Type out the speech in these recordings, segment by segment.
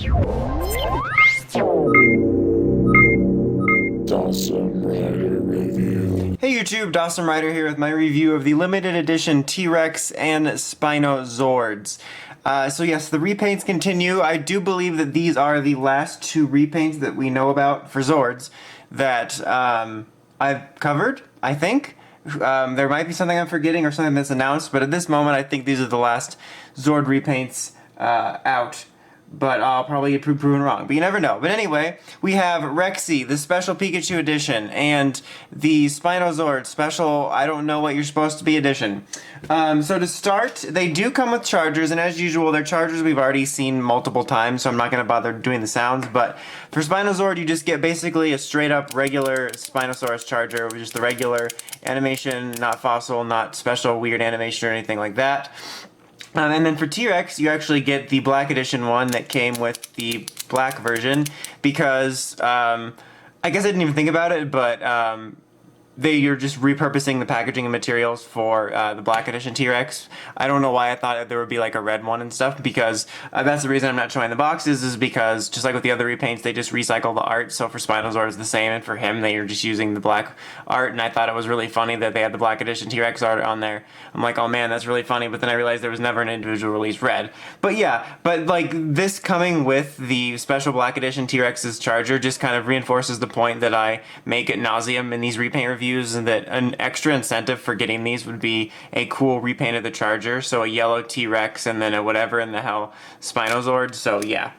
Hey YouTube, Dawson Ryder here with my review of the limited edition T-Rex and Spino Zords. So yes, the repaints continue. I do believe that these are the last two repaints that we know about for Zords that I've covered, I think. There might be something I'm forgetting or something that's announced, but at this moment I think these are the last Zord repaints out. But I'll probably get proven wrong. But you never know. But anyway, we have Rexy, the special Pikachu edition, and the Spino Zords special, I don't know what you're supposed to be edition. So to start, they do come with chargers, and as usual, their chargers we've already seen multiple times, so I'm not going to bother doing the sounds. But for Spinozord, you just get basically a straight-up regular Spinosaurus charger, with just the regular animation, not fossil, not special weird animation or anything like that. And then for T-Rex, you actually get the Black Edition one that came with the black version because, I guess I didn't even think about it, but you're just repurposing the packaging and materials for the Black Edition T-Rex. I don't know why I thought there would be like a red one and stuff, because that's the reason I'm not showing the boxes, is because just like with the other repaints, they just recycle the art. So for Spinozord it's the same, and for him they are just using the black art, and I thought it was really funny that they had the Black Edition T-Rex art on there. I'm like, oh man, that's really funny, but then I realized there was never an individual release red. But yeah, but like this coming with the special Black Edition T-Rex's charger just kind of reinforces the point that I make ad nauseum in these repaint reviews, and that an extra incentive for getting these would be a cool repaint of the charger, so a yellow T-Rex and then a whatever in the hell Spinozord, so yeah.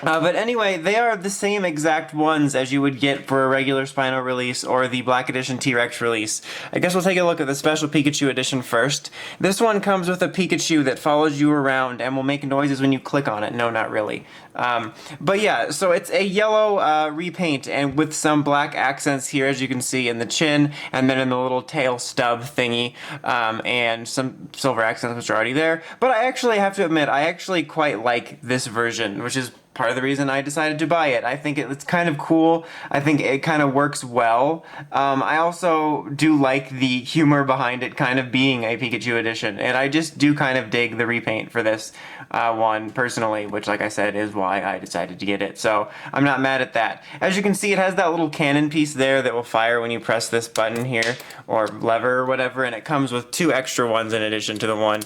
But anyway, they are the same exact ones as you would get for a regular Spino release or the Black Edition T-Rex release. I guess we'll take a look at the Special Pikachu Edition first. This one comes with a Pikachu that follows you around and will make noises when you click on it. No, not really. But yeah, so it's a yellow repaint and with some black accents here, as you can see, in the chin and then in the little tail stub thingy, and some silver accents which are already there. But I actually have to admit, I actually quite like this version, which is part of the reason I decided to buy it. I think it's kind of cool. I think it kind of works well. I also do like the humor behind it kind of being a Pikachu edition, and I just do kind of dig the repaint for this one personally, which, like I said, is why I decided to get it. So I'm not mad at that. As you can see, it has that little cannon piece there that will fire when you press this button here, or lever or whatever, and it comes with two extra ones in addition to the one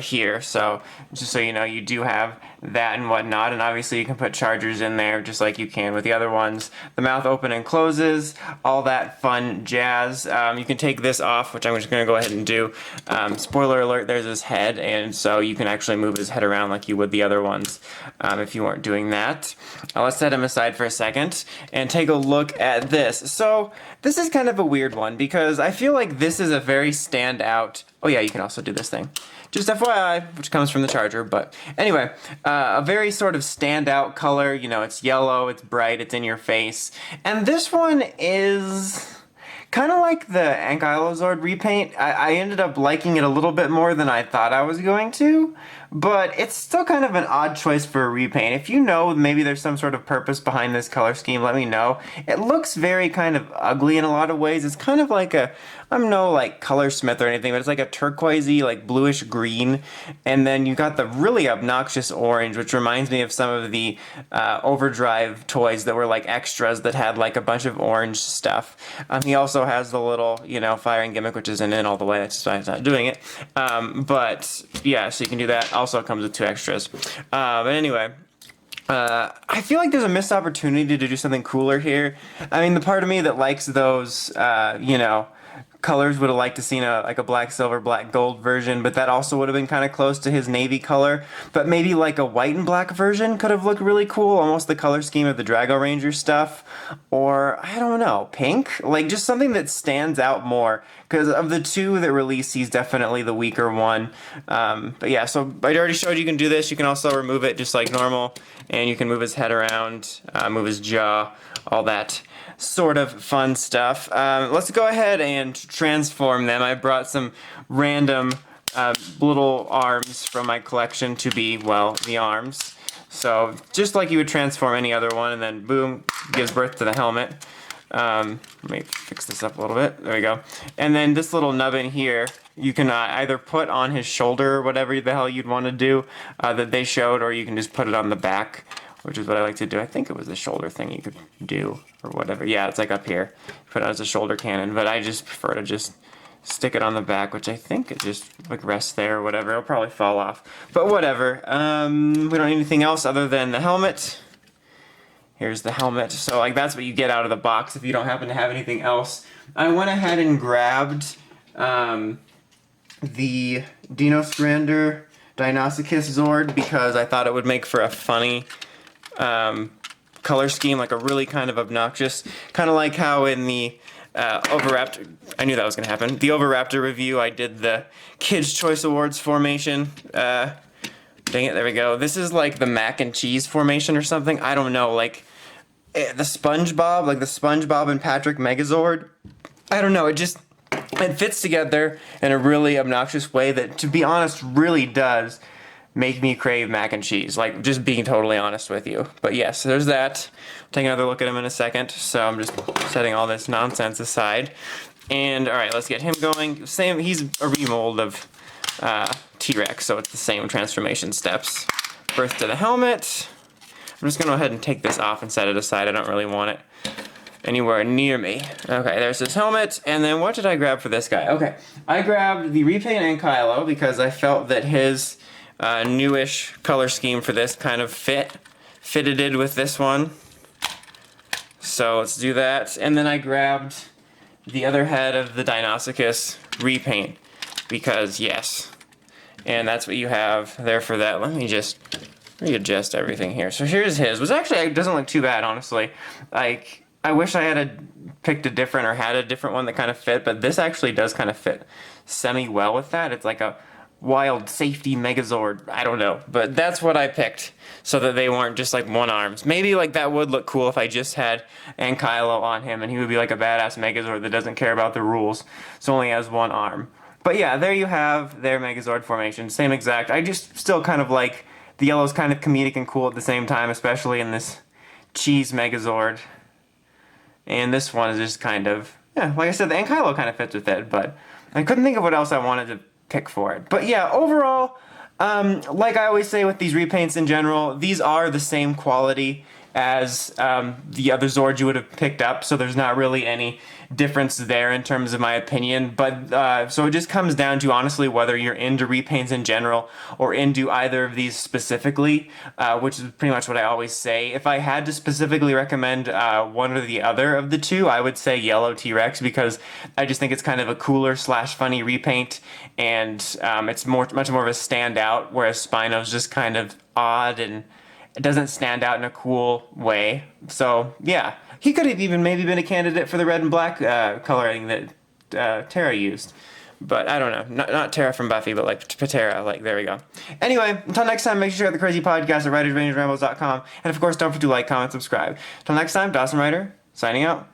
here. So just so you know, you do have that and whatnot, and obviously you can put chargers in there just like you can with the other ones. The mouth open and closes, all that fun jazz. You can take this off, which I'm just going to go ahead and do. Spoiler alert, there's his head, and so you can actually move his head around like you would the other ones if you weren't doing that. Let's set him aside for a second and take a look at this. So this is kind of a weird one because I feel like this is a very standout. Oh yeah, you can also do this thing. Just FYI, which comes from the charger, but anyway, a very sort of standout color. You know, it's yellow, it's bright, it's in your face. And this one is kind of like the Ankylozord repaint. I ended up liking it a little bit more than I thought I was going to, but it's still kind of an odd choice for a repaint. If you know maybe there's some sort of purpose behind this color scheme, let me know. It looks very kind of ugly in a lot of ways. It's kind of like a, I'm no like colorsmith or anything, but it's like a turquoisey, like bluish green, and then you got the really obnoxious orange, which reminds me of some of the Overdrive toys that were like extras that had like a bunch of orange stuff. He also has the little, you know, firing gimmick, which isn't in all the way, that's just why I'm not doing it. But yeah, so you can do that. Also comes with two extras. But anyway, I feel like there's a missed opportunity to do something cooler here. I mean, the part of me that likes those, you know, colors would have liked to seen like a black, silver, black, gold version, but that also would have been kind of close to his navy color. But maybe like a white and black version could have looked really cool, almost the color scheme of the Drago Ranger stuff. Or, I don't know, pink? Like just something that stands out more. Because of the two that released, he's definitely the weaker one. But yeah, so I already showed you can do this. You can also remove it just like normal, and you can move his head around, move his jaw, all that sort of fun stuff. Let's go ahead and transform them. I brought some random little arms from my collection to be, well, the arms. So just like you would transform any other one, and then boom, gives birth to the helmet. Let me fix this up a little bit. There we go. And then this little nubbin here, you can either put on his shoulder or whatever the hell you'd want to do that they showed, or you can just put it on the back, which is what I like to do. I think it was the shoulder thing you could do or whatever. Yeah, it's like up here. Put it as a shoulder cannon, but I just prefer to just stick it on the back, which I think it just like rests there or whatever. It'll probably fall off, but whatever. We don't need anything else other than the helmet. Here's the helmet. So like that's what you get out of the box if you don't happen to have anything else. I went ahead and grabbed the Dino Dinosuchus Zord because I thought it would make for a funny color scheme, like a really kind of obnoxious, kind of like how in the Oviraptor, I knew that was going to happen. The Oviraptor review, I did the Kids' Choice Awards formation. Dang it, there we go. This is like the mac and cheese formation or something. I don't know, like the SpongeBob, like the SpongeBob and Patrick Megazord. I don't know, it fits together in a really obnoxious way that, to be honest, really does make me crave mac and cheese. Like, just being totally honest with you. But yes, there's that. I'll take another look at him in a second. So I'm just setting all this nonsense aside. And alright, let's get him going. Same, he's a remold of T-Rex, so it's the same transformation steps. Birth to the helmet. I'm just going to go ahead and take this off and set it aside. I don't really want it anywhere near me. Okay, there's his helmet. And then what did I grab for this guy? Okay, I grabbed the repaint Ankylo because I felt that his newish color scheme for this kind of fitted with this one. So let's do that. And then I grabbed the other head of the Dinosuchus repaint because yes. And that's what you have there for that. Let me just readjust everything here. So here's his, which actually it doesn't look too bad, honestly. Like, I wish I had picked a different or had a different one that kind of fit, but this actually does kind of fit semi-well with that. It's like a wild safety Megazord. I don't know, but that's what I picked so that they weren't just like one arms. Maybe like that would look cool if I just had Ankylo on him and he would be like a badass Megazord that doesn't care about the rules, so only has one arm. But yeah, there you have their Megazord formation, same exact. I just still kind of like the yellow's kind of comedic and cool at the same time, especially in this cheese Megazord. And this one is just kind of, yeah, like I said, the Ankylo kind of fits with it, but I couldn't think of what else I wanted to pick for it. But yeah, overall, like I always say with these repaints in general, these are the same quality as the other Zords you would have picked up, so there's not really any difference there in terms of my opinion. But so it just comes down to honestly whether you're into repaints in general or into either of these specifically, which is pretty much what I always say. If I had to specifically recommend one or the other of the two, I would say yellow T-Rex because I just think it's kind of a cooler / funny repaint, and it's much more of a standout, whereas Spino's just kind of odd and it doesn't stand out in a cool way. So yeah, he could have even maybe been a candidate for the red and black coloring that Tara used. But I don't know, not Tara from Buffy, but like Patera, like there we go. Anyway, until next time, make sure you check out the Crazy Podcast at WritersRangeRambles.com. And of course, don't forget to like, comment, subscribe. Until next time, Dawson Ryder, signing out.